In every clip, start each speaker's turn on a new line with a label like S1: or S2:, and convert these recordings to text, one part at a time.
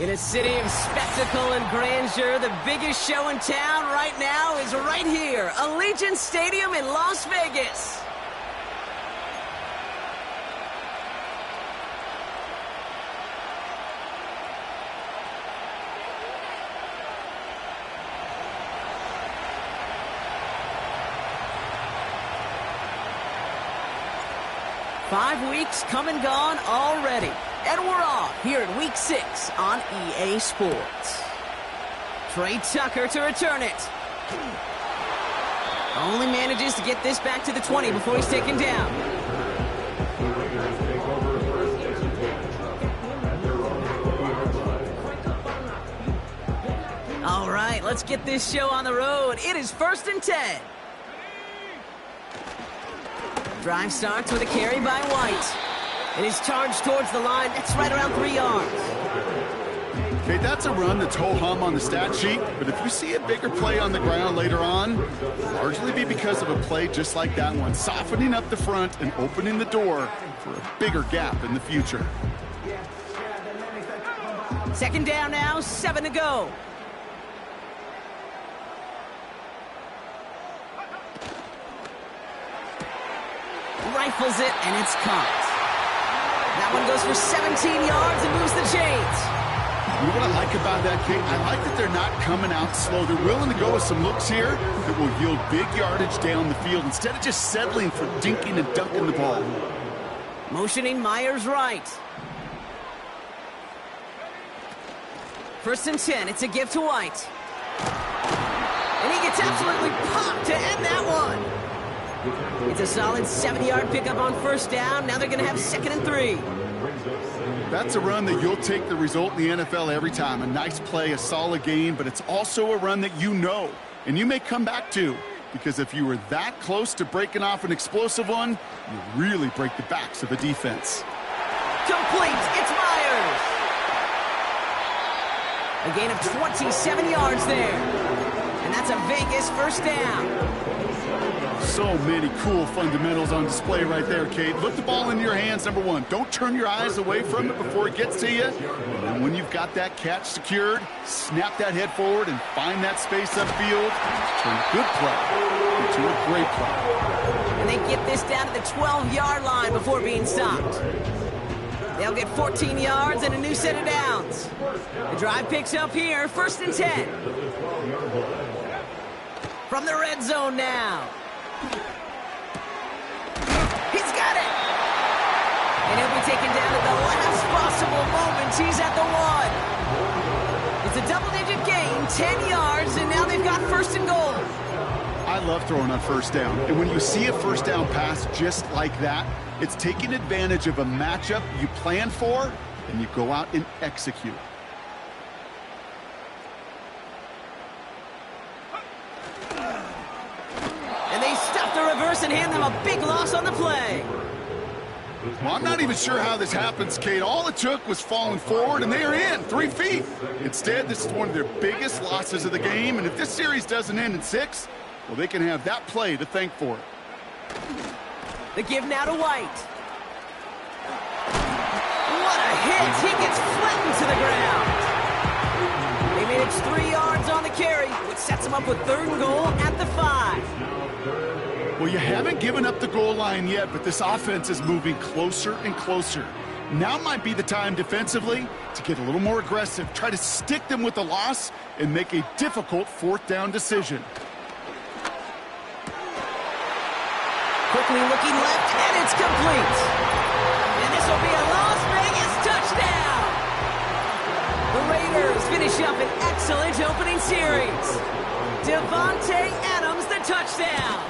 S1: In a city of spectacle and grandeur, the biggest show in town right now is right here, Allegiant Stadium in Las Vegas. Five weeks come and gone already. And we're off here at Week 6 on EA Sports. Trey Tucker to return it. Only manages to get this back to the 20 before he's taken down. All right, let's get this show on the road. It is 1st and 10. Drive starts with a carry by White. It is charged towards the line. That's right around 3 yards.
S2: Okay, that's a run that's ho-hum on the stat sheet, but if you see a bigger play on the ground later on, largely be because of a play just like that one, softening up the front and opening the door for a bigger gap in the future.
S1: 2nd down now, 7 to go. Rifles it, and it's caught. That one goes for 17 yards and moves the chains.
S2: You know what I like about that kick? I like that they're not coming out slow. They're willing to go with some looks here that will yield big yardage down the field instead of just settling for dinking and dunking the ball.
S1: Motioning Myers right. 1st and 10. It's a give to White. And he gets absolutely popped to end that one. It's a solid 70-yard pickup on 1st down. Now they're going to have 2nd and 3.
S2: That's a run that you'll take the result in the NFL every time. A nice play, a solid game, but it's also a run that you know and you may come back to, because if you were that close to breaking off an explosive one, you really break the backs of a defense.
S1: Complete. It's Myers. A gain of 27 yards there. And that's a Vegas 1st down.
S2: So many cool fundamentals on display right there, Kate. Look the ball into your hands, number one. Don't turn your eyes away from it before it gets to you. And then when you've got that catch secured, snap that head forward and find that space upfield. Turn a good play into a great play.
S1: And they get this down to the 12-yard line before being stopped. They'll get 14 yards and a new set of downs. The drive picks up here, 1st and 10. From the red zone now. He's got it! And he'll be taken down at the last possible moment. He's at the 1. It's a double-digit gain, 10 yards, and now they've got 1st and goal.
S2: I love throwing on 1st down. And when you see a 1st down pass just like that, it's taking advantage of a matchup you plan for, and you go out and execute.
S1: And hand them a big loss on the play.
S2: Well, I'm not even sure how this happens, Kate. All it took was falling forward, and they are in 3 feet. Instead, this is one of their biggest losses of the game, and if this series doesn't end in 6, well, they can have that play to thank for it.
S1: The give now to White. What a hit! He gets flattened to the ground. They manage 3 yards on the carry, which sets him up with 3rd and goal at the 5.
S2: Well, you haven't given up the goal line yet, but this offense is moving closer and closer. Now might be the time defensively to get a little more aggressive, try to stick them with the loss, and make a difficult 4th down decision.
S1: Quickly looking left, and it's complete. And this will be a Las Vegas touchdown. The Raiders finish up an excellent opening series. Devontae Adams, the touchdown.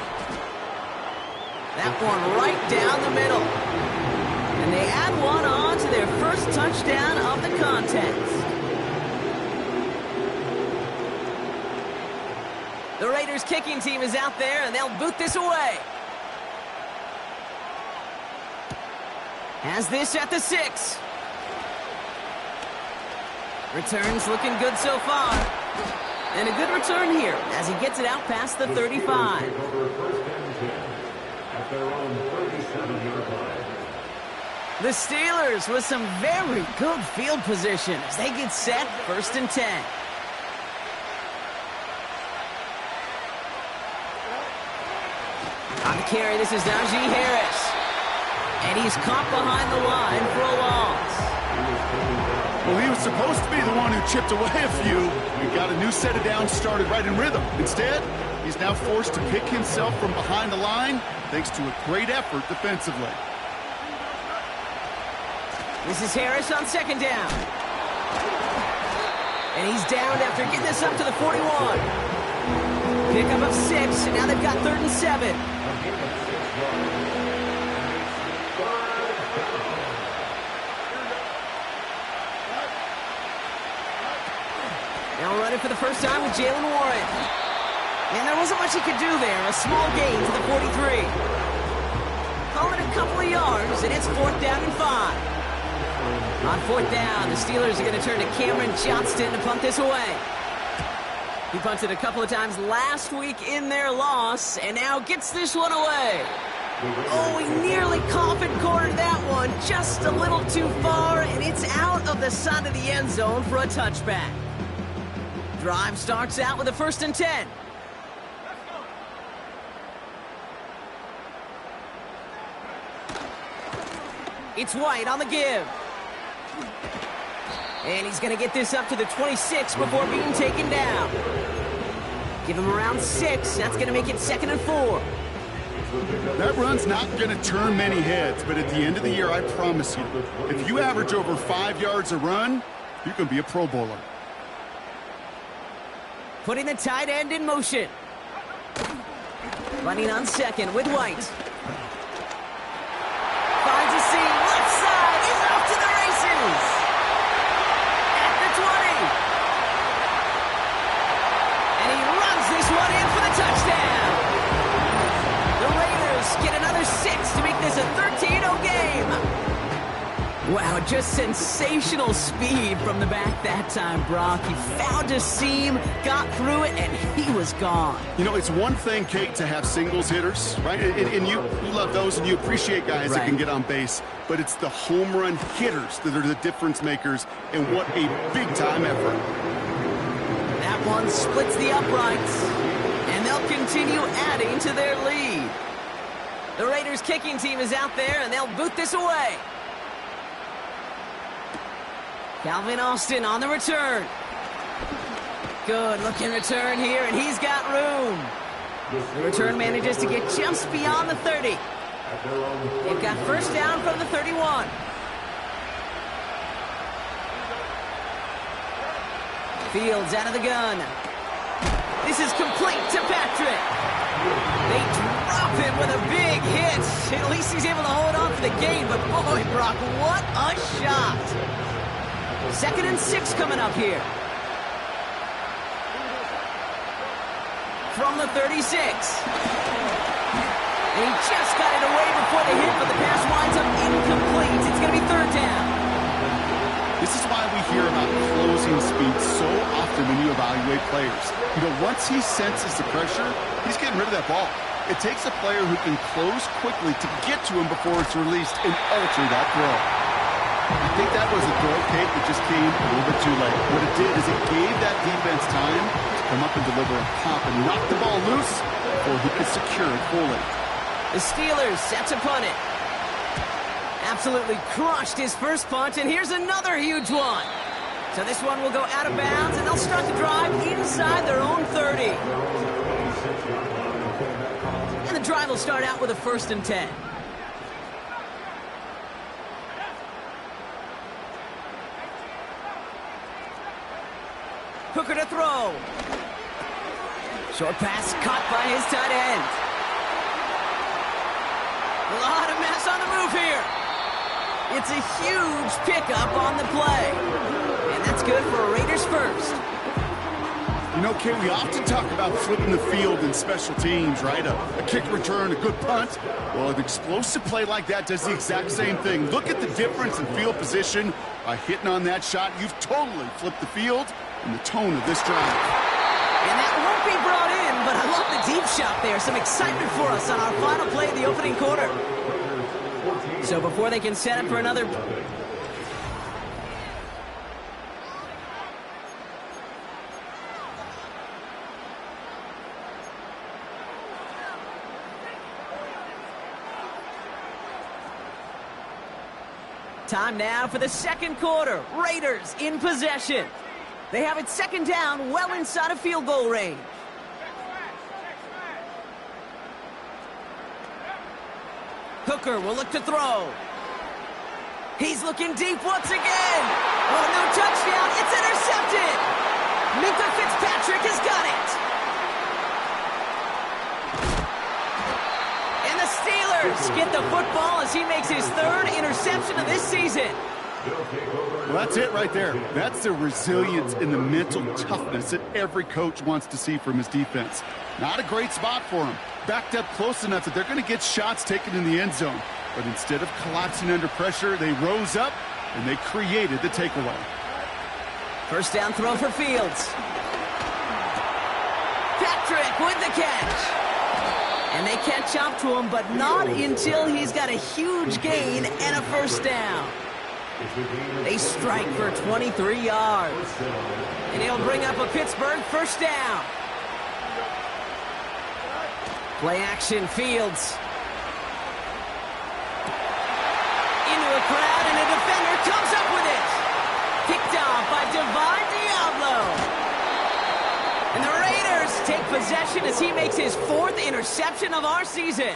S1: That one right down the middle. And they add one on to their 1st touchdown of the contest. The Raiders kicking team is out there, and they'll boot this away. Has this at the 6. Returns looking good so far. And a good return here as he gets it out past the 35. The Steelers with some very good field position as they get set, 1st and 10. On the carry, this is Najee Harris. And he's caught behind the line for a loss.
S2: Well, he was supposed to be the one who chipped away a few. We got a new set of downs started right in rhythm. Instead, he's now forced to pick himself from behind the line thanks to a great effort defensively.
S1: This is Harris on 2nd down. And he's downed after getting this up to the 41. Pickup of 6, and now they've got 3rd and 7. Now running for the first time with Jalen Warren. And there wasn't much he could do there. A small gain to the 43. Calling a couple of yards, and it's 4th down and 5. On 4th down, the Steelers are going to turn to Cameron Johnston to punt this away. He punted a couple of times last week in their loss, and now gets this one away. Oh, he nearly coffin cornered that one, just a little too far, and it's out of the side of the end zone for a touchback. Drive starts out with a 1st and 10. It's White on the give. And he's going to get this up to the 26 before being taken down. Give him around 6. That's going to make it 2nd and 4.
S2: That run's not going to turn many heads, but at the end of the year, I promise you, if you average over 5 yards a run, you can be a Pro Bowler.
S1: Putting the tight end in motion. Running on 2nd with White. Finds a seam, left side, is off to the races. At the 20. And he runs this one in for the touchdown. The Raiders get another 6 to make this a 13-0 game. Wow, just sensational speed from the back that time, Brock. He found a seam, got through it, and he was gone.
S2: You know, it's one thing, Kate, to have singles hitters, right? And you love those, and you appreciate guys that can get on base. But it's the home run hitters that are the difference makers, and what a big-time effort.
S1: That one splits the uprights, and they'll continue adding to their lead. The Raiders' kicking team is out there, and they'll boot this away. Calvin Austin on the return. Good looking return here, and he's got room. The return manages to get just beyond the 30. They've got 1st down from the 31. Fields out of the gun. This is complete to Patrick. They drop him with a big hit. At least he's able to hold on for the gain, but boy, Brock, what a shot. 2nd and 6 coming up here. From the 36. And he just got it away before the hit, but the pass winds up incomplete. It's going to be 3rd down.
S2: This is why we hear about closing speed so often when you evaluate players. You know, once he senses the pressure, he's getting rid of that ball. It takes a player who can close quickly to get to him before it's released and alter that throw. I think that was a throw, Kate, that just came a little bit too late. What it did is it gave that defense time to come up and deliver a pop and knock the ball loose before he could secure it fully.
S1: The Steelers set to punt it. Absolutely crushed his first punt, and here's another huge one. So this one will go out of bounds, and they'll start the drive inside their own 30. And the drive will start out with a 1st and 10. Hooker to throw. Short pass caught by his tight end. A lot of mess on the move here. It's a huge pickup on the play. And that's good for a Raiders 1st.
S2: You know, Kate, we often talk about flipping the field in special teams, right? A kick return, a good punt. Well, an explosive play like that does the exact same thing. Look at the difference in field position. By hitting on that shot, you've totally flipped the field and the tone of this drive.
S1: And that won't be brought in, but I love the deep shot there. Some excitement for us on our final play of the opening quarter. So before they can set up for another... Time now for the second quarter. Raiders in possession. They have it second down, well inside of field goal range. Hooker will look to throw. He's looking deep once again. Oh, no touchdown. It's intercepted. Minka Fitzpatrick has got it. And the Steelers get the football as he makes his third interception of this season.
S2: Well, that's it right there. That's the resilience and the mental toughness that every coach wants to see from his defense. Not a great spot for him. Backed up close enough that they're going to get shots taken in the end zone. But instead of collapsing under pressure, they rose up and they created the takeaway.
S1: First down throw for Fields. Patrick with the catch. And they catch up to him, but not until he's got a huge gain and a first down. They strike for 23 yards. And he'll bring up a Pittsburgh first down. Play action, Fields. Into a crowd, and a defender comes up with it. Picked off by Divine Diablo. And the Raiders take possession as he makes his fourth interception of our season.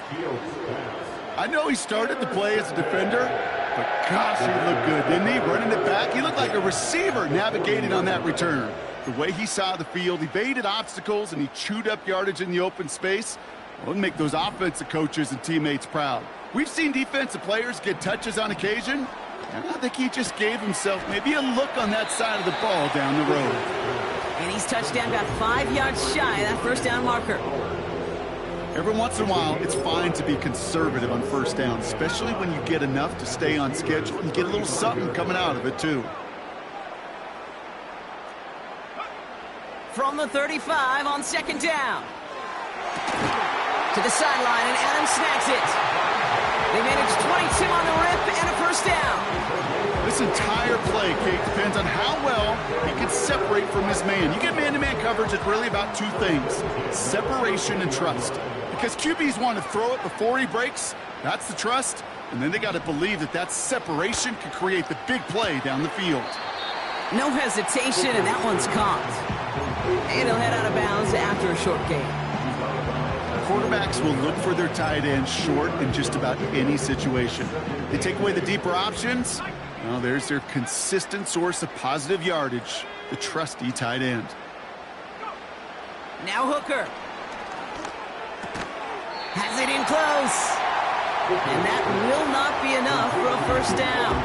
S2: I know he started the play as a defender, but gosh, he looked good, didn't he? Running it back, he looked like a receiver navigating on that return. The way he saw the field, evaded obstacles, and he chewed up yardage in the open space. Well, it'll make those offensive coaches and teammates proud. We've seen defensive players get touches on occasion, and I think he just gave himself maybe a look on that side of the ball down the road.
S1: And he's touchdown, got 5 yards shy of that first down marker.
S2: Every once in a while, it's fine to be conservative on first down, especially when you get enough to stay on schedule and get a little something coming out of it, too.
S1: From the 35 on second down. To the sideline, and Adams snags it. They manage 22 on the rip and a first down.
S2: This entire play, Kate, depends on how well he can separate from his man. You get man-to-man coverage, it's really about two things: separation and trust. Because QBs want to throw it before he breaks, that's the trust, and then they got to believe that that separation can create the big play down the field.
S1: No hesitation, and that one's caught. And he'll head out of bounds after a short gain.
S2: Quarterbacks will look for their tight end short in just about any situation. They take away the deeper options. Well, there's their consistent source of positive yardage, the trusty tight end.
S1: Now Hooker. Has it in close. And that will not be enough for a first down.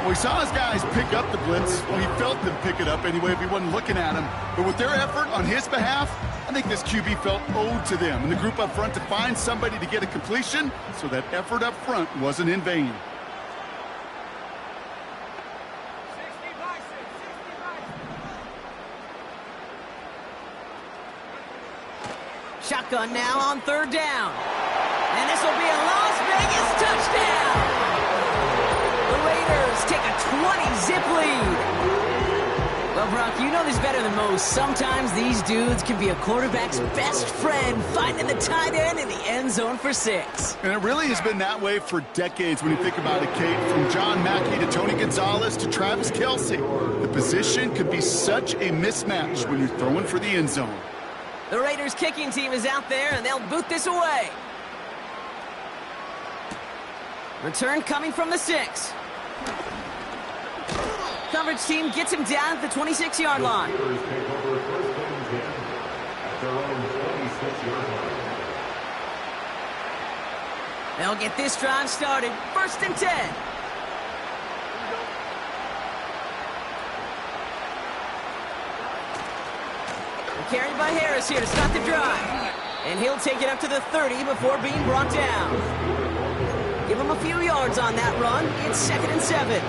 S2: Well, he saw his guys pick up the blitz. Well, he felt them pick it up anyway if he wasn't looking at him. But with their effort on his behalf, I think this QB felt owed to them and the group up front to find somebody to get a completion, so that effort up front wasn't in vain.
S1: Shotgun now on third down. And this will be a Las Vegas touchdown. The Raiders take a 20-zip lead. Well, Brock, you know this better than most. Sometimes these dudes can be a quarterback's best friend, finding the tight end in the end zone for 6.
S2: And it really has been that way for decades when you think about it, Kate. From John Mackey to Tony Gonzalez to Travis Kelce. The position could be such a mismatch when you're throwing for the end zone.
S1: The Raiders kicking team is out there, and they'll boot this away. Return coming from the 6. Coverage team gets him down at the 26-yard line. They'll get this drive started. 1st and 10. Carried by Harris here to start the drive. And he'll take it up to the 30 before being brought down. Give him a few yards on that run. It's 2nd and 7.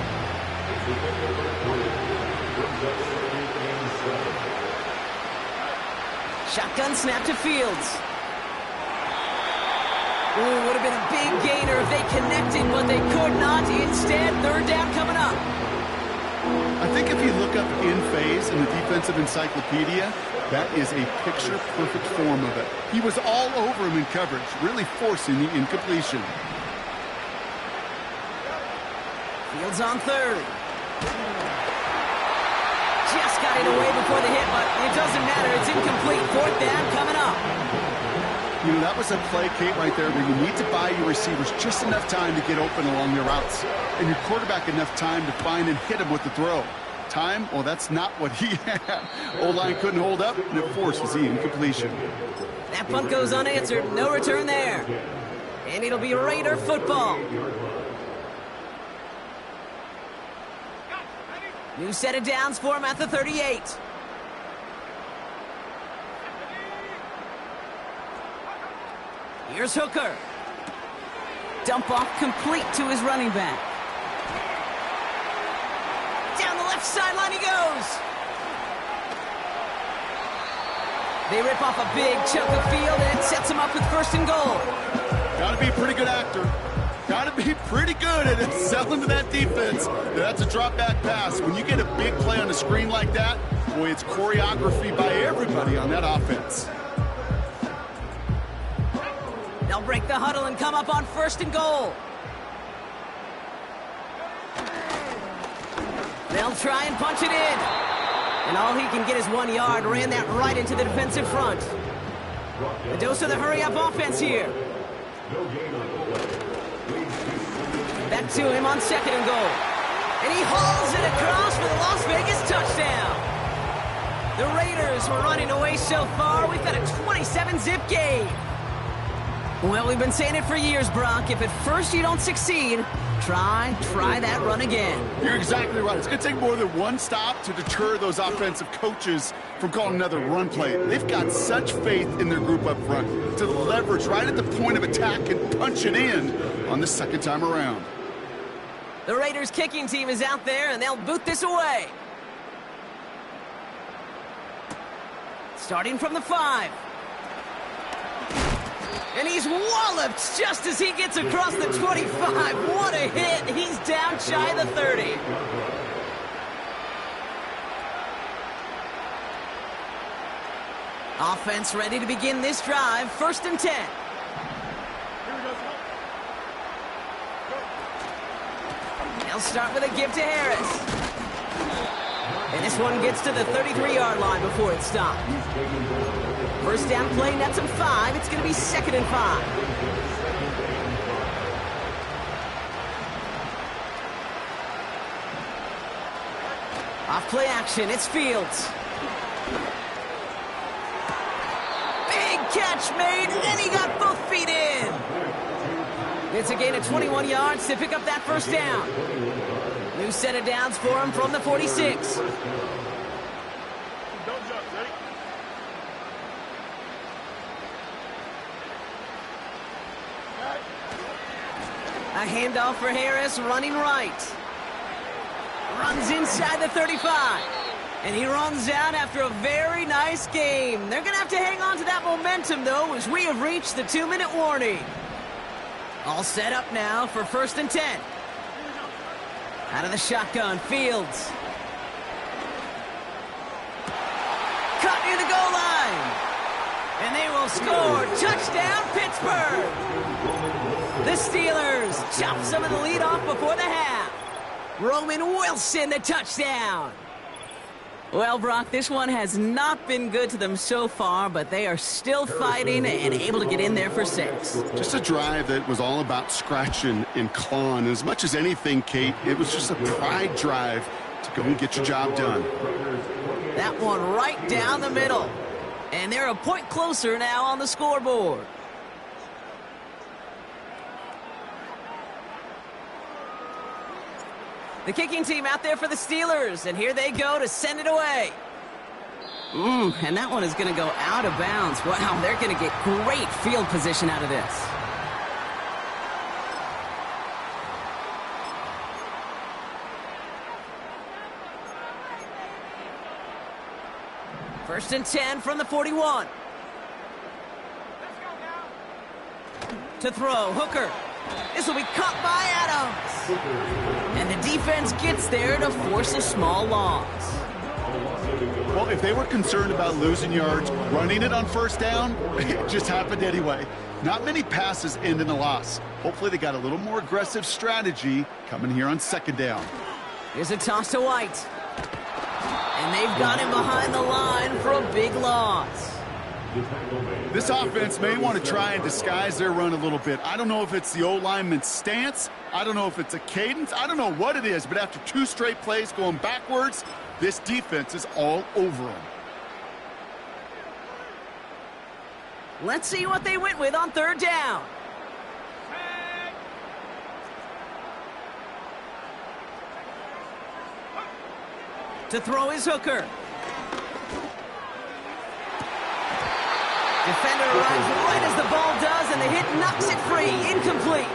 S1: Shotgun snap to Fields. Ooh, would have been a big gainer if they connected, but they could not. Instead, third down coming up.
S2: I think if you look up in phase in the defensive encyclopedia, that is a picture-perfect form of it. He was all over him in coverage, really forcing the incompletion.
S1: Fields on third. Just got it away before the hit, but it doesn't matter. It's incomplete. Fourth down coming up.
S2: You know, that was a play, Kate, right there where you need to buy your receivers just enough time to get open along their routes, and your quarterback enough time to find and hit him with the throw. Time? Well, that's not what he had. O-line couldn't hold up, and it forces the incompletion.
S1: That punt goes unanswered. No return there. And it'll be Raider football. New set of downs for him at the 38. Here's Hooker. Dump off complete to his running back. Down the left sideline he goes. They rip off a big chunk of field, and it sets him up with first and goal.
S2: Got to be a pretty good actor. Got to be pretty good at selling to that defense. That's a drop-back pass. When you get a big play on the screen like that, boy, it's choreography by everybody on that offense.
S1: They'll break the huddle and come up on first and goal. They'll try and punch it in. And all he can get is 1 yard. Ran that right into the defensive front. A dose of the hurry-up offense here. Back to him on second and goal. And he hauls it across for the Las Vegas touchdown. The Raiders were running away so far. We've got a 27-zip game. Well, we've been saying it for years, Brock. If at first you don't succeed, try that run again.
S2: You're exactly right. It's going to take more than one stop to deter those offensive coaches from calling another run play. They've got such faith in their group up front to leverage right at the point of attack and punch it in on the second time around.
S1: The Raiders kicking team is out there, and they'll boot this away. Starting from the 5. And he's walloped just as he gets across the 25. What a hit. He's down shy of the 30. Offense ready to begin this drive. First and 10. They'll start with a give to Harris. And this one gets to the 33-yard line before it's stopped. First down play, nets him 5. It's going to be second and 5. Off play action, it's Fields. Big catch made, and he got both feet in. It's a gain of 21 yards to pick up that first down. New set of downs for him from the 46. A handoff for Harris, running right. Runs inside the 35. And he runs out after a very nice game. They're going to have to hang on to that momentum, though, as we have reached the 2-minute warning. All set up now for first and 10. Out of the shotgun, Fields. Cut near the goal line. And they will score. Touchdown, Pittsburgh. The Steelers chop some of the lead off before the half. Roman Wilson, the touchdown. Well, Brock, this one has not been good to them so far, but they are still fighting and able to get in there for 6.
S2: Just a drive that was all about scratching and clawing. As much as anything, Kate, it was just a pride drive to go and get your job done.
S1: That one right down the middle. And they're a point closer now on the scoreboard. The kicking team out there for the Steelers, and here they go to send it away. And that one is going to go out of bounds. Wow, they're going to get great field position out of this. First and 10 from the 41. To throw, Hooker. This will be caught by Adams. And the defense gets there to force a small loss.
S2: Well, if they were concerned about losing yards, running it on first down, it just happened anyway. Not many passes end in a loss. Hopefully they got a little more aggressive strategy coming here on second down.
S1: Here's a toss to White. And they've got him behind the line for a big loss.
S2: This offense may want to try and disguise their run a little bit. I don't know if it's the O-lineman's stance. I don't know if it's a cadence. I don't know what it is, but after 2 straight plays going backwards, this defense is all over them.
S1: Let's see what they went with on third down. To throw is Hooker. Defender arrives right as the ball does, and the hit knocks it free. Incomplete.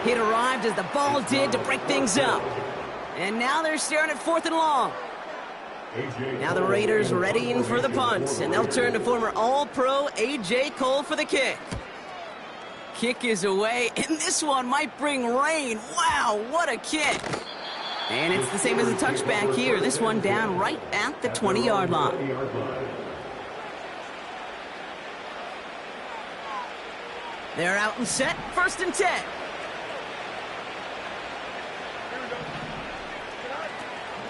S1: Hit arrived as the ball did to break things up. And now they're staring at 4th and long. Now the Raiders readying for the punt, and they'll turn to former All-Pro A.J. Cole for the kick. Kick is away, and this one might bring rain. Wow, what a kick. And it's the same as a touchback here. This one down right at the 20-yard line. They're out and set, 1st and 10.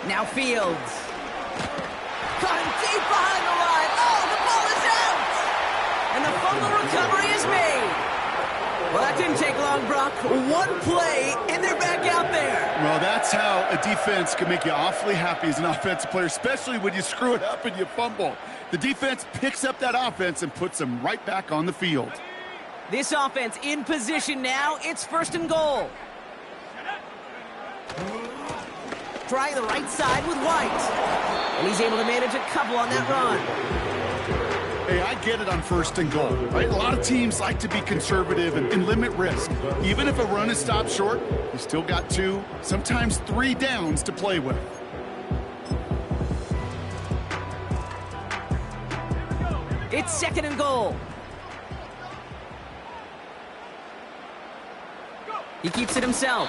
S1: Now Fields. Caught him deep behind the line. Oh, the ball is out! And the fumble recovery is made. Well, that didn't take long, Brock. 1 play, and they're back out there.
S2: Well, that's how a defense can make you awfully happy as an offensive player, especially when you screw it up and you fumble. The defense picks up that offense and puts them right back on the field.
S1: This offense in position now. It's 1st and goal. Try the right side with White. And he's able to manage a couple on that run.
S2: Hey, I get it on 1st and goal, right? A lot of teams like to be conservative and limit risk. Even if a run is stopped short, you still got 2, sometimes 3 downs to play with.
S1: It's 2nd and goal. He keeps it himself.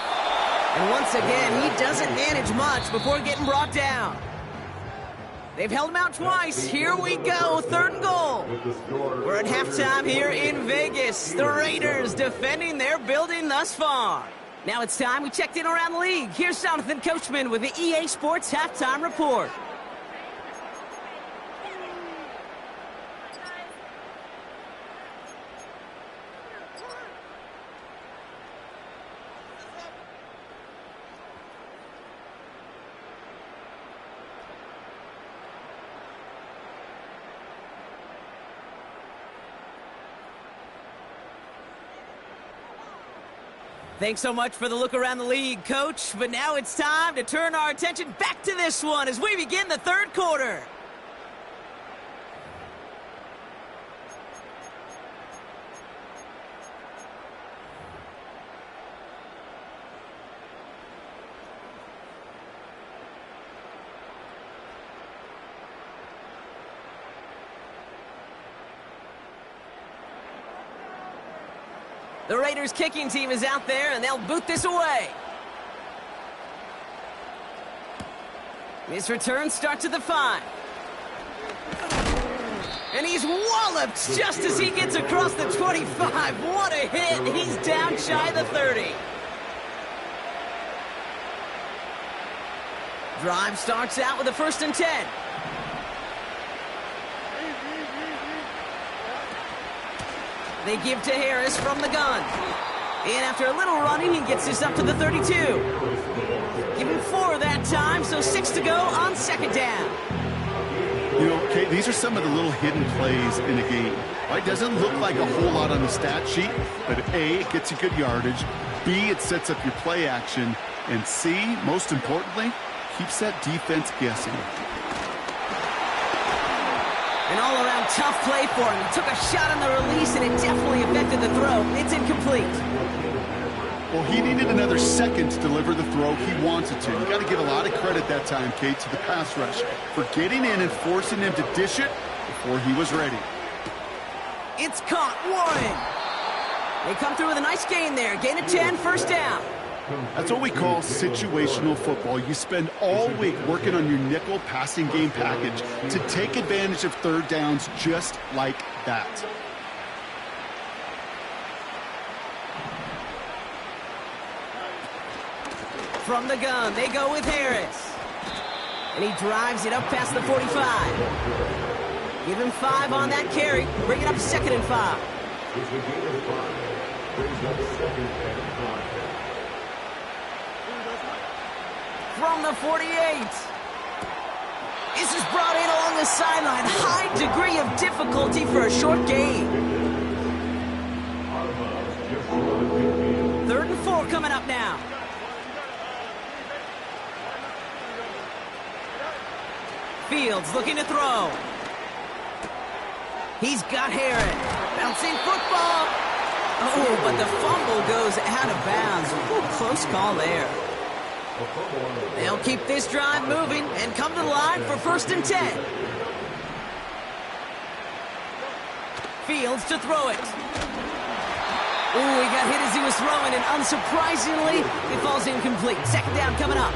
S1: And once again, he doesn't manage much before getting brought down. They've held him out twice. Here we go, 3rd and goal. We're at halftime here in Vegas. The Raiders defending their building thus far. Now it's time we checked in around the league. Here's Jonathan Coachman with the EA Sports Halftime Report. Thanks so much for the look around the league, Coach. But now it's time to turn our attention back to this one as we begin the 3rd quarter. The Raiders kicking team is out there, and they'll boot this away. His return starts at the 5. And he's walloped just as he gets across the 25. What a hit. He's down shy of the 30. Drive starts out with a 1st and 10. They give to Harris from the gun. And after a little running, he gets this up to the 32. Give him 4 that time, so 6 to go on 2nd down.
S2: You know, Kate, these are some of the little hidden plays in a game. Right? Doesn't look like a whole lot on the stat sheet, but A, it gets you good yardage. B, it sets up your play action. And C, most importantly, keeps that defense guessing.
S1: An all-around tough play for him. He took a shot on the release, and it definitely affected the throw. It's incomplete.
S2: Well, he needed another second to deliver the throw he wanted to. You got to give a lot of credit that time, Kate, to the pass rush for getting in and forcing him to dish it before he was ready.
S1: It's caught. Warren. They come through with a nice gain there. Gain of 10, first down.
S2: That's what we call situational football. You spend all week working on your nickel passing game package to take advantage of third downs just like that.
S1: From the gun, they go with Harris. And he drives it up past the 45. Give him 5 on that carry. Bring it up 2nd and 5. From the 48. This is brought in along the sideline. High degree of difficulty for a short gain. 3rd and 4 coming up now. Fields looking to throw. He's got Harris. Bouncing football. Oh, but the fumble goes out of bounds. Ooh, close call there. They'll keep this drive moving and come to the line for 1st and 10. Fields to throw it. Ooh, he got hit as he was throwing, and unsurprisingly, it falls incomplete. 2nd down coming up.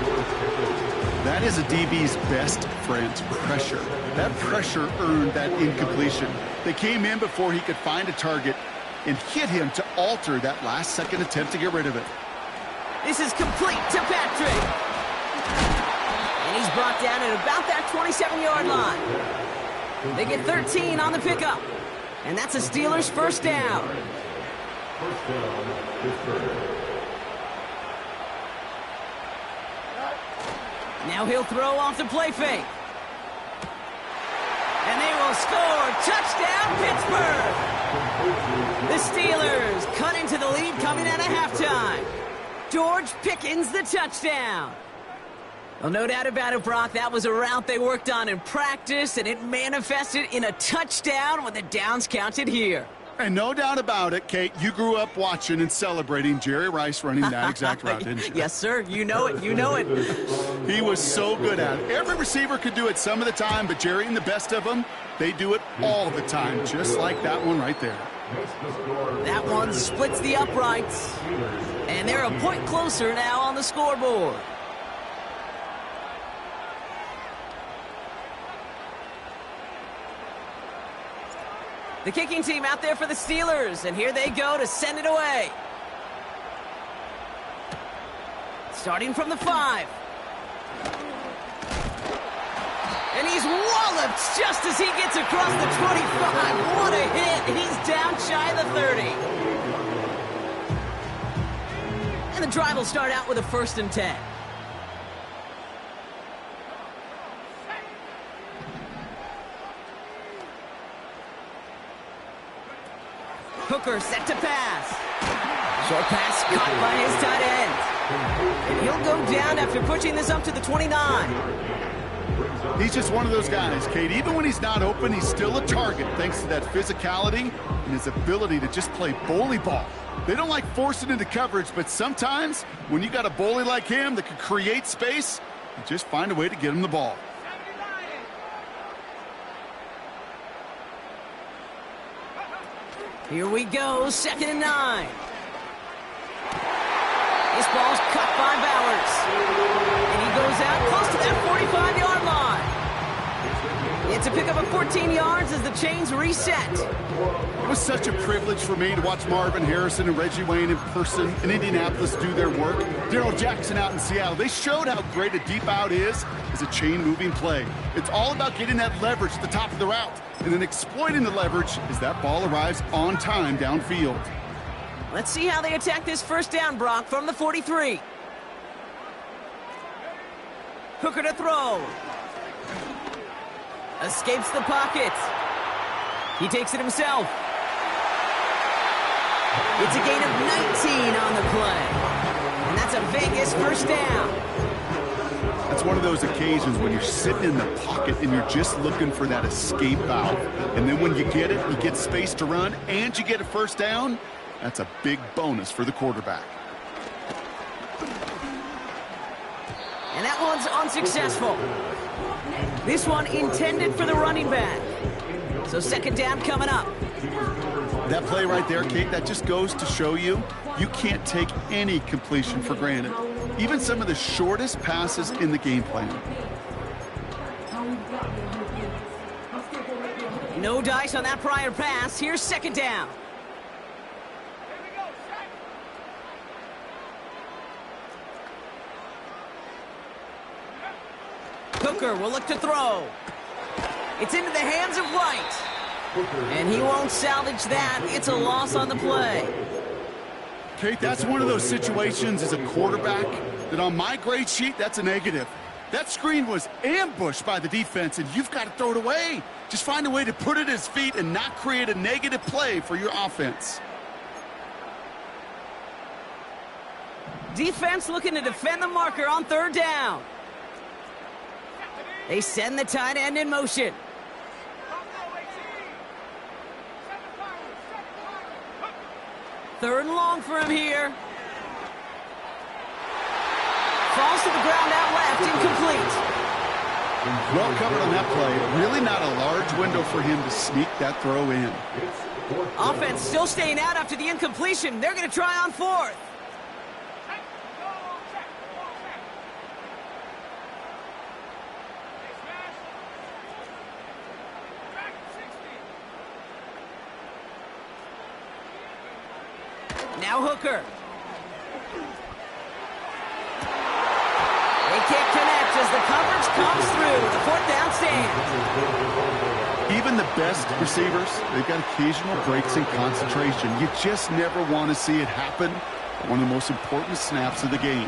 S2: That is a DB's best friend, pressure. That pressure earned that incompletion. They came in before he could find a target and hit him to alter that last-second attempt to get rid of it.
S1: This is complete to Patrick. And he's brought down at about that 27-yard line. They get 13 on the pickup. And that's a Steelers' 1st down. Now he'll throw off the play fake. And they will score. Touchdown, Pittsburgh. The Steelers cut into the lead coming out of halftime. George Pickens, the touchdown. Well, no doubt about it, Brock. That was a route they worked on in practice, and it manifested in a touchdown when the downs counted here.
S2: And no doubt about it, Kate, you grew up watching and celebrating Jerry Rice running that exact route, didn't you?
S1: Yes, sir. You know it. You know it.
S2: He was so good at it. Every receiver could do it some of the time, but Jerry and the best of them, they do it all the time, just like that one right there.
S1: That one splits the uprights. And they're a point closer now on the scoreboard. The kicking team out there for the Steelers, and here they go to send it away. Starting from the 5. And he's walloped just as he gets across the 25. What a hit. He's down shy of the 30. And the drive will start out with a 1st and 10. Hooker set to pass. Short pass caught by his tight end. And he'll go down after pushing this up to the 29.
S2: He's just one of those guys, Kate. Even when he's not open, he's still a target thanks to that physicality and his ability to just play bully ball. They don't like forcing into coverage, but sometimes when you got a bully like him that can create space, you just find a way to get him the ball.
S1: Here we go, 2nd and 9. This ball's cut by Bowers. And he goes out close to that 45-yard line. It's a pickup of 14 yards as the chains reset.
S2: It was such a privilege for me to watch Marvin Harrison and Reggie Wayne in person in Indianapolis do their work. Darrell Jackson out in Seattle. They showed how great a deep out is as a chain-moving play. It's all about getting that leverage at the top of the route and then exploiting the leverage as that ball arrives on time downfield.
S1: Let's see how they attack this 1st down, Brock, from the 43. Hooker to throw. Escapes the pocket. He takes it himself. It's a gain of 19 on the play. And that's a Vegas 1st down.
S2: It's one of those occasions when you're sitting in the pocket and you're just looking for that escape valve. And then when you get it, you get space to run, and you get a 1st down. That's a big bonus for the quarterback.
S1: And that one's unsuccessful. This one intended for the running back. So 2nd down coming up.
S2: That play right there, Kate, that just goes to show you, you can't take any completion for granted. Even some of the shortest passes in the game plan.
S1: No dice on that prior pass. Here's second down. Hooker will look to throw. It's into the hands of White. And he won't salvage that. It's a loss on the play.
S2: Kate, that's one of those situations as a quarterback that on my grade sheet, that's a negative. That screen was ambushed by the defense, and you've got to throw it away. Just find a way to put it at his feet and not create a negative play for your offense.
S1: Defense looking to defend the marker on third down. They send the tight end in motion. Third and long for him here. Falls to the ground out left, incomplete.
S2: Well covered on that play. Really not a large window for him to sneak that throw in.
S1: Offense still staying out after the incompletion. They're going to try on fourth. Now Hooker. They can't connect as the coverage comes through. The fourth down stands.
S2: Even the best receivers, they've got occasional breaks in concentration. You just never want to see it happen at one of the most important snaps of the game.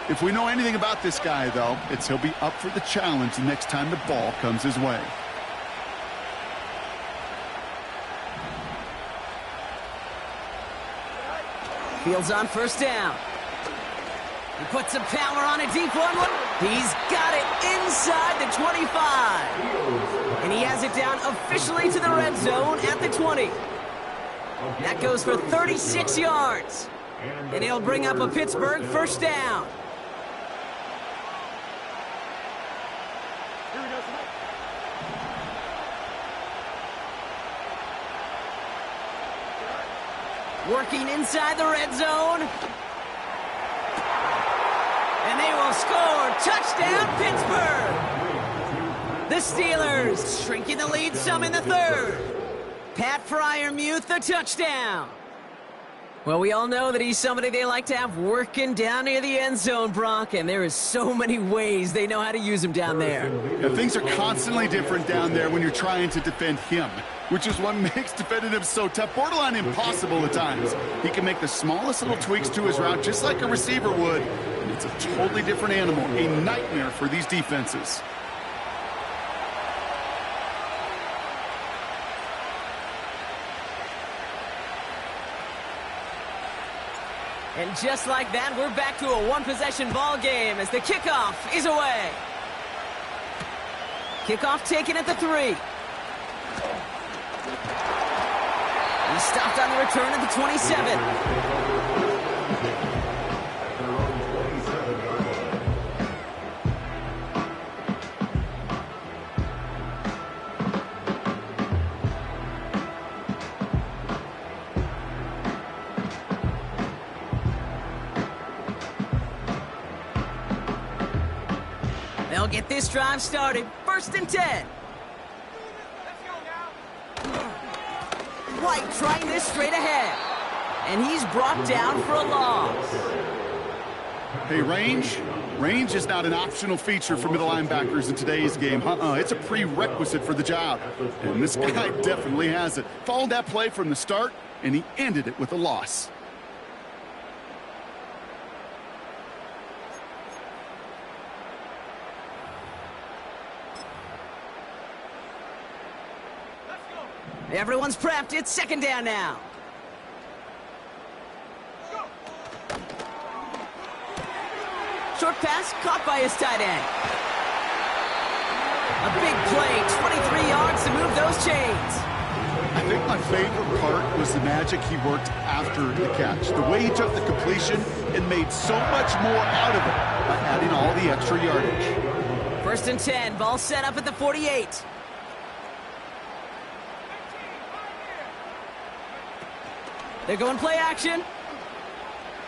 S2: If we know anything about this guy, though, it's he'll be up for the challenge the next time the ball comes his way.
S1: Fields on first down. He puts some power on a deep one. He's got it inside the 25. And he has it down officially to the red zone at the 20. That goes for 36 yards. And he'll bring up a Pittsburgh first down. Working inside the red zone. And they will score. Touchdown, Pittsburgh. The Steelers shrinking the lead some in the third. Pat Freiermuth, the touchdown. Well, we all know that he's somebody they like to have working down near the end zone, Brock, and there is so many ways they know how to use him down there.
S2: Yeah, things are constantly different down there when you're trying to defend him, which is what makes defending him so tough, borderline impossible at times. He can make the smallest little tweaks to his route just like a receiver would, and it's a totally different animal, a nightmare for these defenses.
S1: And just like that, we're back to a one-possession ball game as the kickoff is away. Kickoff taken at the 3. He stopped on the return at the 27. They'll get this drive started. First and 10. White trying this straight ahead. And he's brought down for a loss.
S2: Hey, range is not an optional feature for middle linebackers in today's game. It's a prerequisite for the job. And this guy definitely has it. Followed that play from the start, and he ended it with a loss.
S1: Everyone's prepped. It's second down now. Short pass caught by his tight end. A big play, 23 yards to move those chains.
S2: I think my favorite part was the magic he worked after the catch. The way he took the completion and made so much more out of it by adding all the extra yardage.
S1: First and 10, ball set up at the 48. They're going play action.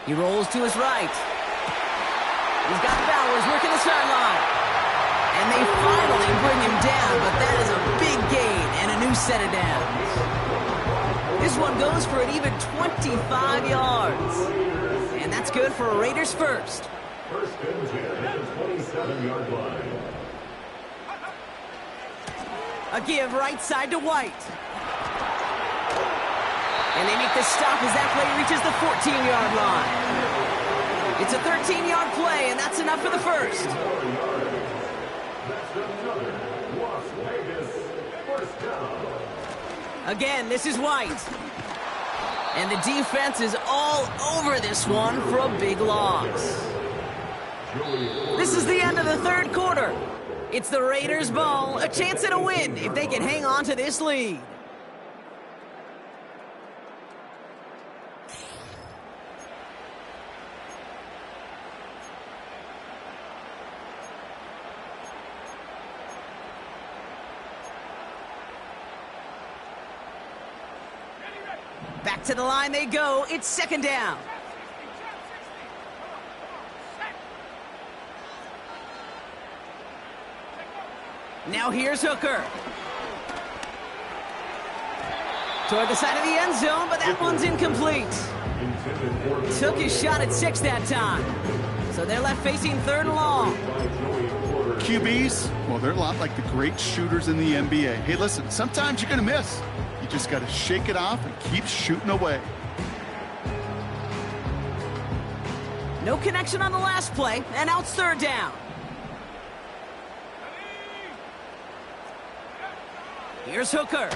S1: He rolls to his right. He's got Bowers working the sideline. And they finally bring him down, but that is a big gain and a new set of downs. This one goes for an even 25 yards. And that's good for a Raiders first.
S3: First and 10 at the 27-yard line.
S1: A give right side to White. And they make the stop as that play reaches the 14-yard line. It's a 13-yard play, and that's enough for the first.
S3: That's another Las Vegas first down.
S1: Again, this is White. And the defense is all over this one for a big loss. This is the end of the third quarter. It's the Raiders' ball, a chance at a win if they can hang on to this lead. Back to the line they go. It's second down. Now here's Hooker. Toward the side of the end zone, but that one's incomplete. Took his shot at 6 that time. So they're left facing third and long.
S2: QBs, well, they're a lot like the great shooters in the NBA. Hey, listen, sometimes you're going to miss. You just got to shake it off and keep shooting away.
S1: No connection on the last play, and now it's third down. Here's Hooker.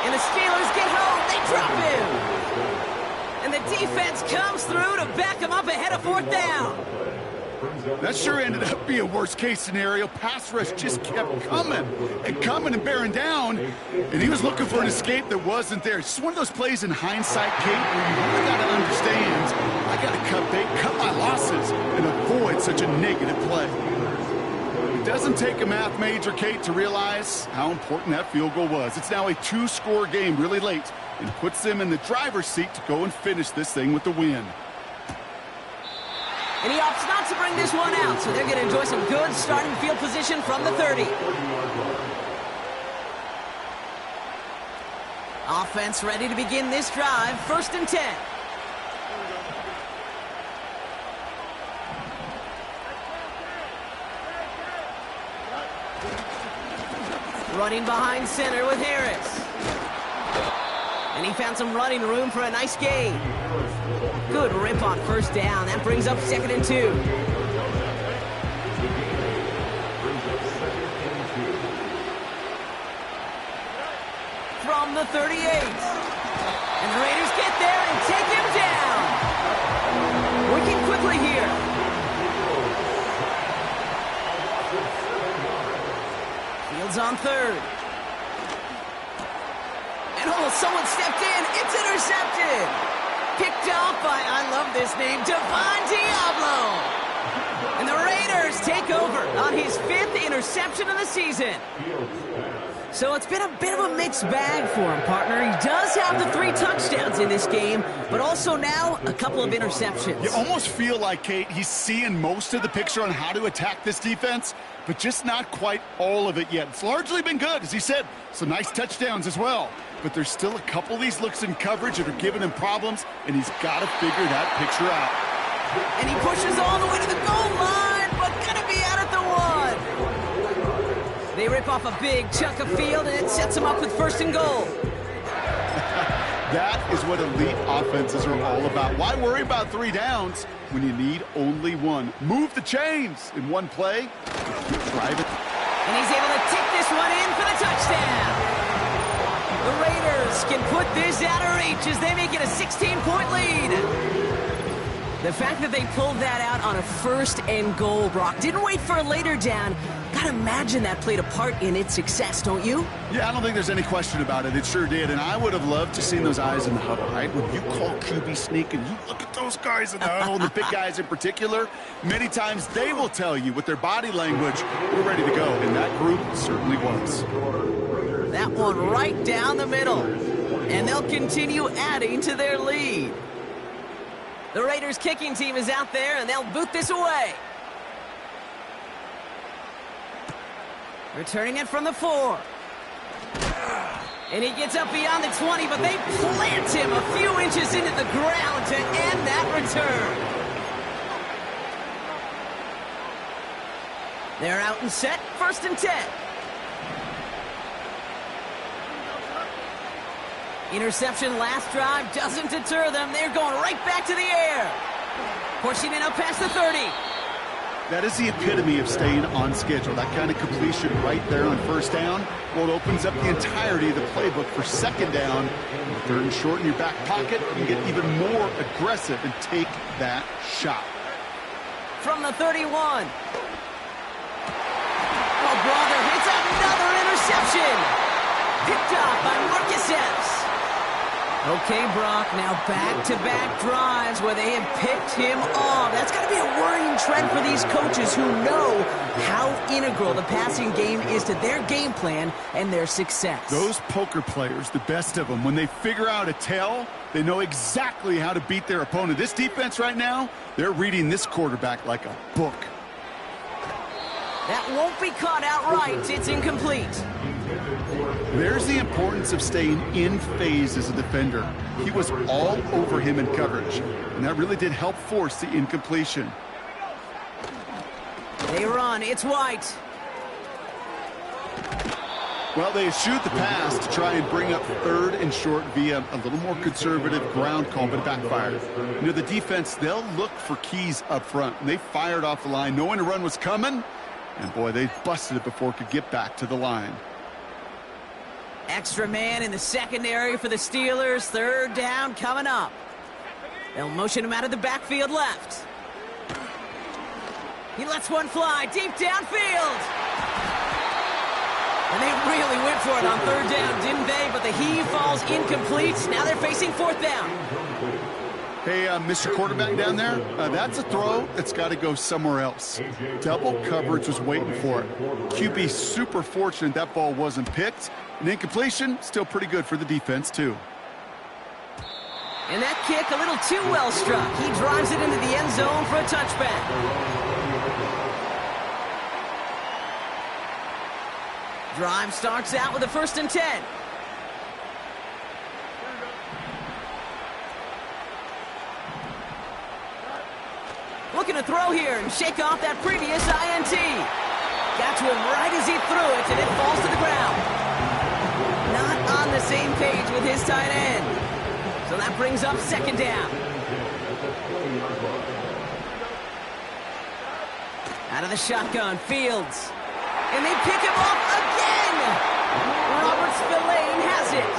S1: And the Steelers get home. They drop him. And the defense comes through to back him up ahead of fourth down.
S2: That sure ended up being a worst-case scenario. Pass rush just kept coming and bearing down, and he was looking for an escape that wasn't there. It's just one of those plays in hindsight, Kate, where you really got to understand, I got to cut my losses and avoid such a negative play. It doesn't take a math major, Kate, to realize how important that field goal was. It's now a 2-score game really late and puts them in the driver's seat to go and finish this thing with the win.
S1: And he opts not to bring this one out, so they're going to enjoy some good starting field position from the 30. Offense ready to begin this drive, 1st and 10. Running behind center with Harris. And he found some running room for a nice gain. Good rip on first down. That brings up 2nd and 2. From the 38. And the Raiders get there and take him down. Working quickly here. Fields on 3rd. And oh, someone stepped in. It's intercepted. Picked off by, I love this name, Devon Diablo. And the Raiders take over on his 5th interception of the season. So it's been a bit of a mixed bag for him, partner. He does have the 3 touchdowns in this game, but also now a couple of interceptions.
S2: You almost feel like, Kate, he's seeing most of the picture on how to attack this defense, but just not quite all of it yet. It's largely been good, as he said. Some nice touchdowns as well. But there's still a couple of these looks in coverage that are giving him problems, and he's got to figure that picture out.
S1: And he pushes all the way to the goal line, but gonna be out at the 1. They rip off a big chunk of field, and it sets him up with 1st and goal.
S2: That is what elite offenses are all about. Why worry about 3 downs when you need only 1? Move the chains in one play. Keep driving.
S1: And he's able to tick this one in for the touchdown. The Raiders can put this out of reach as they make it a 16-point lead. The fact that they pulled that out on a 1st and goal, Brock, didn't wait for a later down. Gotta imagine that played a part in its success, don't you?
S2: Yeah, I don't think there's any question about it. It sure did, and I would have loved to see those eyes in the huddle, right? When you call QB sneak and you look at those guys in the huddle, and the big guys in particular, many times they will tell you with their body language, we're ready to go, and that group certainly was.
S1: That one right down the middle. And they'll continue adding to their lead. The Raiders kicking team is out there, and they'll boot this away. Returning it from the 4. And he gets up beyond the 20, but they plant him a few inches into the ground to end that return. They're out and set, 1st and 10. Interception last drive doesn't deter them. They're going right back to the air. Pushing it up past the 30.
S2: That is the epitome of staying on schedule. That kind of completion right there on 1st down. Well, it opens up the entirety of the playbook for 2nd down. 3rd and short in your back pocket. You can get even more aggressive and take that shot.
S1: From the 31. Oh, brother, it's another interception. Picked off by Marcus Epps. Okay, Brock, now back-to-back drives where they have picked him off. That's got to be a worrying trend for these coaches who know how integral the passing game is to their game plan and their success.
S2: Those poker players, the best of them, when they figure out a tell, they know exactly how to beat their opponent. This defense right now, they're reading this quarterback like a book.
S1: That won't be caught outright. It's incomplete.
S2: There's the importance of staying in phase as a defender. He was all over him in coverage, and that really did help force the incompletion.
S1: They run. It's White.
S2: Well, they eschewed the pass to try and bring up 3rd and short via a little more conservative ground call, but it backfired. You know, the defense, they'll look for keys up front, and they fired off the line knowing a run was coming, and boy, they busted it before it could get back to the line.
S1: Extra man in the secondary for the Steelers. 3rd down coming up. They'll motion him out of the backfield left. He lets one fly deep downfield. And they really went for it on 3rd down, didn't they? But the heave falls incomplete. Now they're facing 4th down.
S2: Hey, Mr. Quarterback down there, that's a throw that's got to go somewhere else. Double coverage was waiting for it. QB super fortunate that ball wasn't picked. An incompletion, still pretty good for the defense, too.
S1: And that kick a little too well struck. He drives it into the end zone for a touchback. Drive starts out with a 1st and 10. Looking to throw here and shake off that previous INT. Got to him right as he threw it, and it falls to the ground. Not on the same page with his tight end. So that brings up 2nd down. Out of the shotgun, Fields. And they pick him off again. Robert Spillane has it.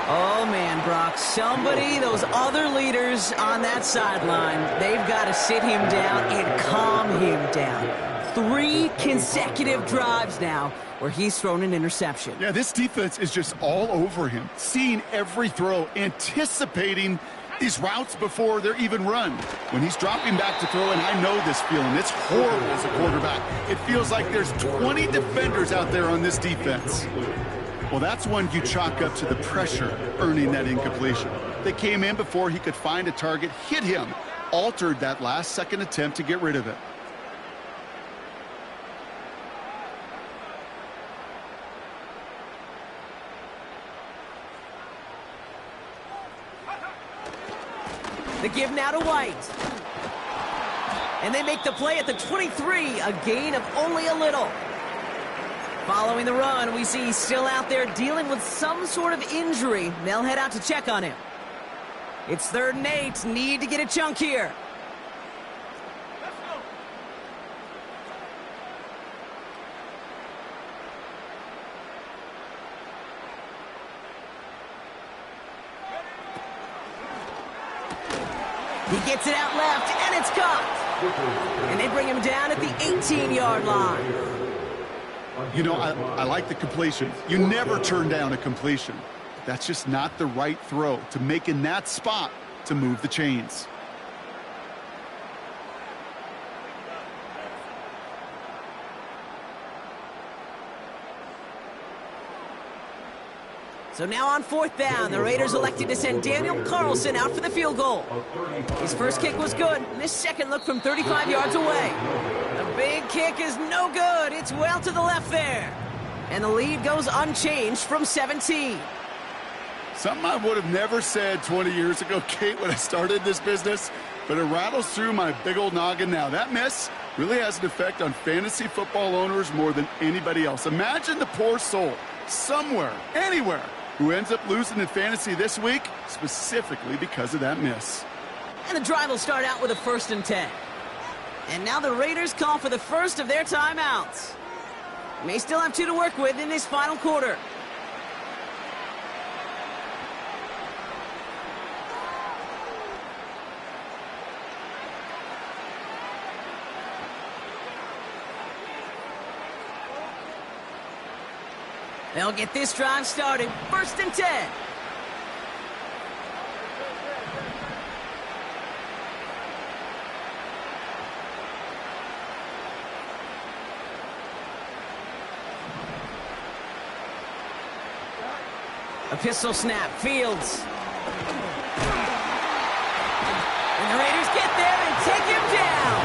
S1: Oh, man, Brock, somebody, those other leaders on that sideline, they've got to sit him down and calm him down. 3 consecutive drives now where he's thrown an interception.
S2: Yeah, this defense is just all over him, seeing every throw, anticipating these routes before they're even run. When he's dropping back to throw, and I know this feeling, it's horrible as a quarterback. It feels like there's 20 defenders out there on this defense. Well, that's one you chalk up to the pressure earning that incompletion. They came in before he could find a target, hit him, altered that last-second attempt to get rid of it.
S1: The give now to White. And they make the play at the 23, a gain of only a little. Following the run, we see he's still out there dealing with some sort of injury. They'll head out to check on him. It's 3rd and 8. Need to get a chunk here. He gets it out left, and it's caught. And they bring him down at the 18-yard line.
S2: You know, I like the completion. You never turn down a completion. That's just not the right throw to make in that spot to move the chains.
S1: So now on 4th down, the Raiders elected to send Daniel Carlson out for the field goal. His first kick was good, and this second look from 35 yards away. The big kick is no good. It's well to the left there. And the lead goes unchanged from 17.
S2: Something I would have never said 20 years ago, Kate, when I started this business, but it rattles through my big old noggin now. That miss really has an effect on fantasy football owners more than anybody else. Imagine the poor soul somewhere, anywhere, who ends up losing in fantasy this week, specifically because of that miss.
S1: And the drive will start out with a 1st and 10. And now the Raiders call for the first of their timeouts. May still have 2 to work with in this final quarter. They'll get this drive started. 1st and 10. A pistol snap. Fields. And the Raiders get there and take him down.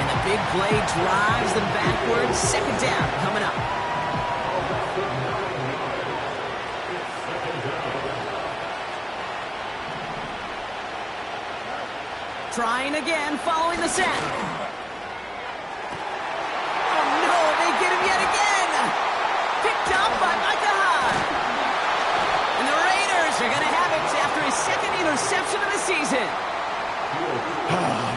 S1: And the big play drives them backwards. 2nd down coming up. Trying again, following the sack. Oh no, they get him yet again. Picked up by Micah Hyde. And the Raiders are going to have it after his 2nd interception of the season.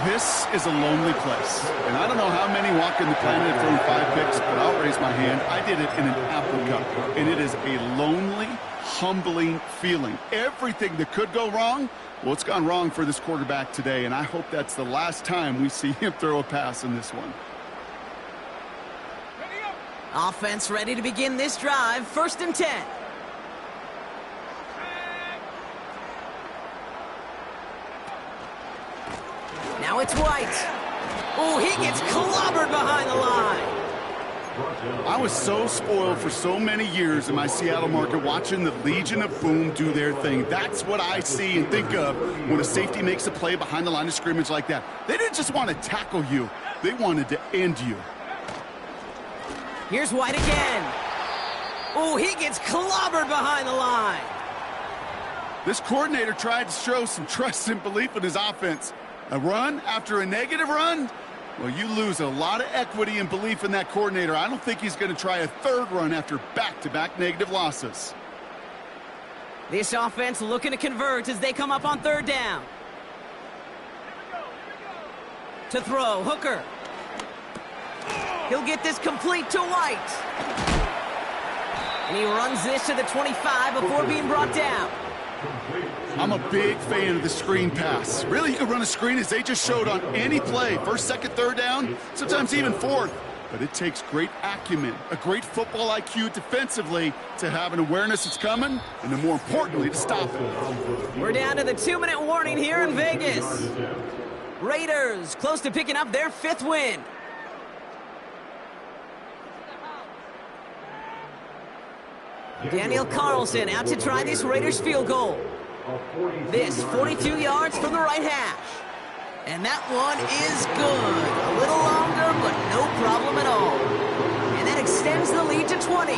S2: This is a lonely place. And I don't know how many walk in the planet have thrown 5 picks, but I'll raise my hand. I did it in an Apple Cup. And it is a lonely, humbling feeling. Everything that could go wrong, well, it's gone wrong for this quarterback today, and I hope that's the last time we see him throw a pass in this one.
S1: Offense ready to begin this drive. 1st and 10. Now it's White. Oh, he gets clobbered behind the line.
S2: I was so spoiled for so many years in my Seattle market watching the Legion of Boom do their thing. That's what I see and think of when a safety makes a play behind the line of scrimmage like that. They didn't just want to tackle you. They wanted to end you.
S1: Here's White again. Oh, he gets clobbered behind the line.
S2: This coordinator tried to show some trust and belief in his offense. A run after a negative run? Well, you lose a lot of equity and belief in that coordinator. I don't think he's going to try a 3rd run after back-to-back negative losses.
S1: This offense looking to convert as they come up on 3rd down. To throw, Hooker. He'll get this complete to White. And he runs this to the 25 before being brought down.
S2: I'm a big fan of the screen pass. Really, you can run a screen as they just showed on any play. 1st, 2nd, 3rd down, sometimes even 4th. But it takes great acumen, a great football IQ defensively to have an awareness it's coming, and then more importantly, to stop it.
S1: We're down to the 2-minute warning here in Vegas. Raiders close to picking up their 5th win. Daniel Carlson out to try this Raiders field goal. This 42 yards from the right hash. And that one is good. A little longer, but no problem at all. And that extends the lead to 20.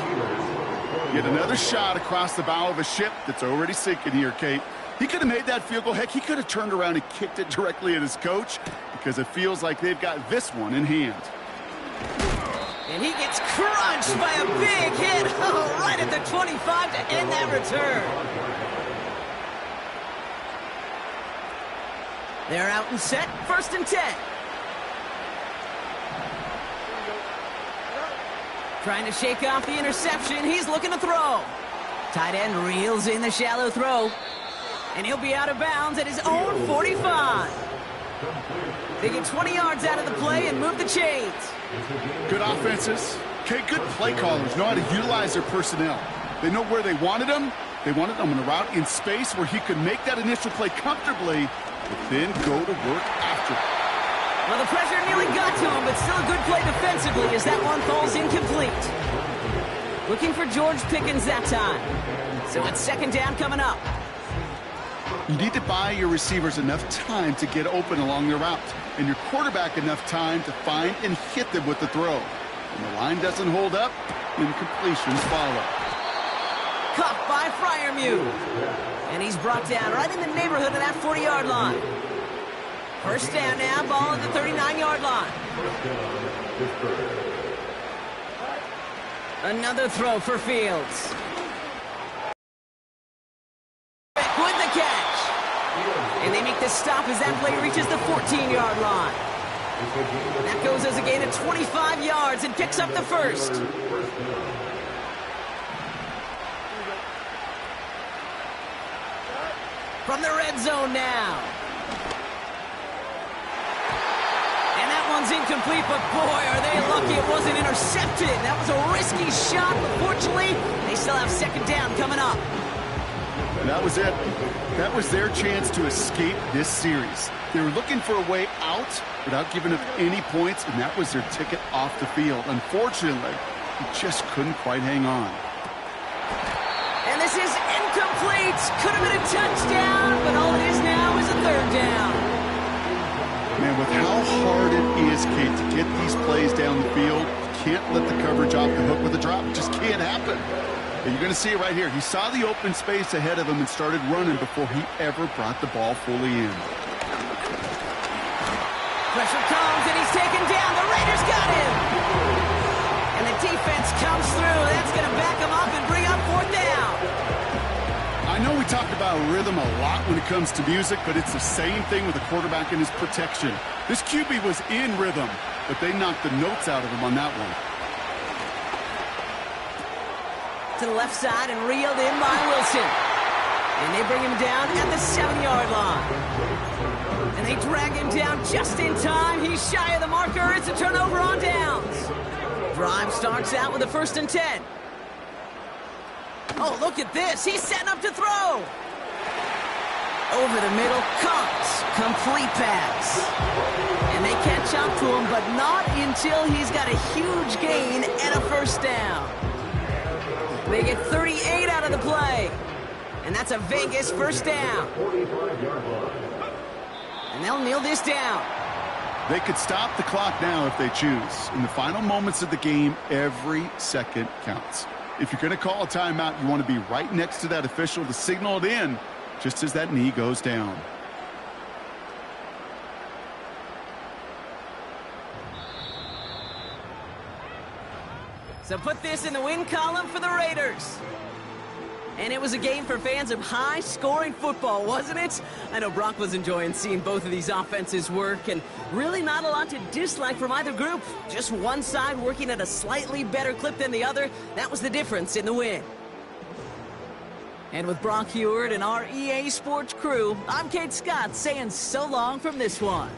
S2: Yet another shot across the bow of a ship that's already sinking here, Kate. He could have made that field goal. Heck, he could have turned around and kicked it directly at his coach because it feels like they've got this one in hand.
S1: And he gets crunched by a big hit right at the 25 to end that return. They're out and set. 1st and 10. Trying to shake off the interception. He's looking to throw. Tight end reels in the shallow throw. And he'll be out of bounds at his own 45. They get 20 yards out of the play and move the chains.
S2: Good offenses. Okay, good play callers know how to utilize their personnel. They know where they wanted them. They wanted them in a route in space where he could make that initial play comfortably, but then go to work after it.
S1: Well, the pressure nearly got to him, but still a good play defensively as that one falls incomplete. Looking for George Pickens that time. So it's second down coming up.
S2: You need to buy your receivers enough time to get open along their route, and your quarterback enough time to find and hit them with the throw. When the line doesn't hold up, incompletions follow.
S1: Caught by Freiermuth. And he's brought down right in the neighborhood of that 40-yard line. First down now, ball at the 39-yard line. Another throw for Fields. With the catch. And they make the stop as that play reaches the 14-yard line. That goes as a gain of 25 yards and picks up the first. From the red zone now. And that one's incomplete, but boy, are they lucky it wasn't intercepted. That was a risky shot, but fortunately, they still have second down coming up.
S2: And that was it. That was their chance to escape this series. They were looking for a way out without giving up any points, and that was their ticket off the field. Unfortunately, he just couldn't quite hang on.
S1: And this is incomplete. Could have been a touchdown, but all it is now is a third down.
S2: Man, with how hard it is, Kate, to get these plays down the field, you can't let the coverage off the hook with a drop. It just can't happen. And you're going to see it right here. He saw the open space ahead of him and started running before he ever brought the ball fully in.
S1: Pressure comes, and he's taken down. The Raiders got him. And the defense comes through. That's going to back him up and bring up fourth down.
S2: I know we talk about rhythm a lot when it comes to music, but it's the same thing with the quarterback and his protection. This QB was in rhythm, but they knocked the notes out of him on that one.
S1: To the left side and reeled in by Wilson. And they bring him down at the 7-yard line. And they drag him down just in time. He's shy of the marker. It's a turnover on downs. Drive starts out with a 1st and 10. Oh, look at this. He's setting up to throw. Over the middle, comes. Complete pass. And they catch up to him, but not until he's got a huge gain and a first down. They get 38 out of the play. And that's a Vegas first down. And they'll kneel this down.
S2: They could stop the clock now if they choose. In the final moments of the game, every second counts. If you're going to call a timeout, you want to be right next to that official to signal it in just as that knee goes down.
S1: So put this in the win column for the Raiders. And it was a game for fans of high-scoring football, wasn't it? I know Brock was enjoying seeing both of these offenses work, and really not a lot to dislike from either group. Just one side working at a slightly better clip than the other. That was the difference in the win. And with Brock Heward and our EA Sports crew, I'm Kate Scott saying so long from this one.